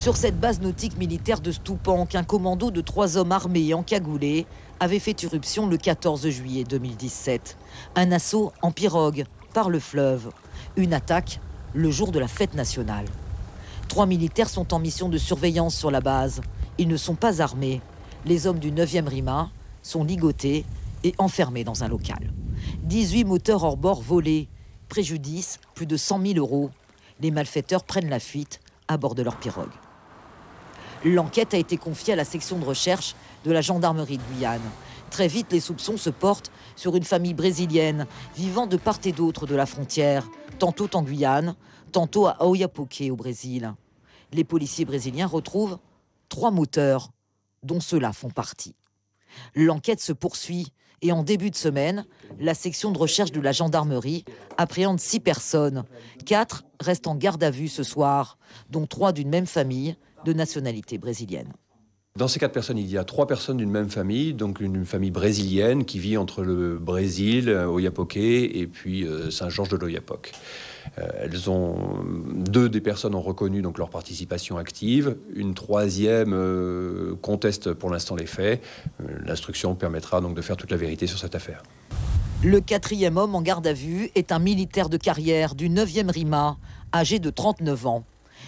sur cette base nautique militaire de Stoupan qu'un commando de 3 hommes armés et encagoulés avait fait irruption le 14 juillet 2017. Un assaut en pirogue par le fleuve. Une attaque le jour de la fête nationale. 3 militaires sont en mission de surveillance sur la base. Ils ne sont pas armés. Les hommes du 9e RIMA sont ligotés et enfermés dans un local. 18 moteurs hors bord volés. Préjudice, plus de 100 000 €. Les malfaiteurs prennent la fuite à bord de leur pirogue. L'enquête a été confiée à la section de recherche de la gendarmerie de Guyane. Très vite, les soupçons se portent sur une famille brésilienne vivant de part et d'autre de la frontière, tantôt en Guyane, tantôt à Oiapoque au Brésil. Les policiers brésiliens retrouvent 3 moteurs, dont ceux-là font partie. L'enquête se poursuit et en début de semaine, la section de recherche de la gendarmerie appréhende 6 personnes. 4 restent en garde à vue ce soir, dont 3 d'une même famille de nationalité brésilienne. Dans ces 4 personnes, il y a 3 personnes d'une même famille, donc une famille brésilienne qui vit entre le Brésil, Oiapoque et puis Saint-Georges de l'Oyapock. 2 des personnes ont reconnu donc leur participation active. Une 3e conteste pour l'instant les faits. L'instruction permettra donc de faire toute la vérité sur cette affaire. Le 4e homme en garde à vue est un militaire de carrière du 9e RIMA, âgé de 39 ans.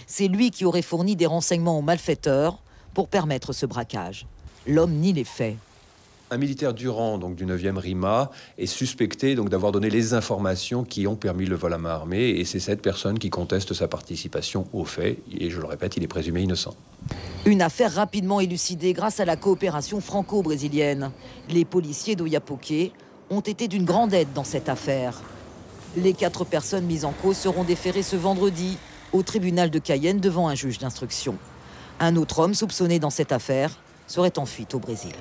C'est lui qui aurait fourni des renseignements aux malfaiteurs pour permettre ce braquage. L'homme nie les faits. Un militaire du rang donc, du 9e RIMA est suspecté donc, d'avoir donné les informations qui ont permis le vol à main armée. Et c'est cette personne qui conteste sa participation aux faits. Et je le répète, il est présumé innocent. Une affaire rapidement élucidée grâce à la coopération franco-brésilienne. Les policiers d'Oiapoque ont été d'une grande aide dans cette affaire. Les 4 personnes mises en cause seront déférées ce vendredi au tribunal de Cayenne devant un juge d'instruction. Un autre homme soupçonné dans cette affaire serait en fuite au Brésil.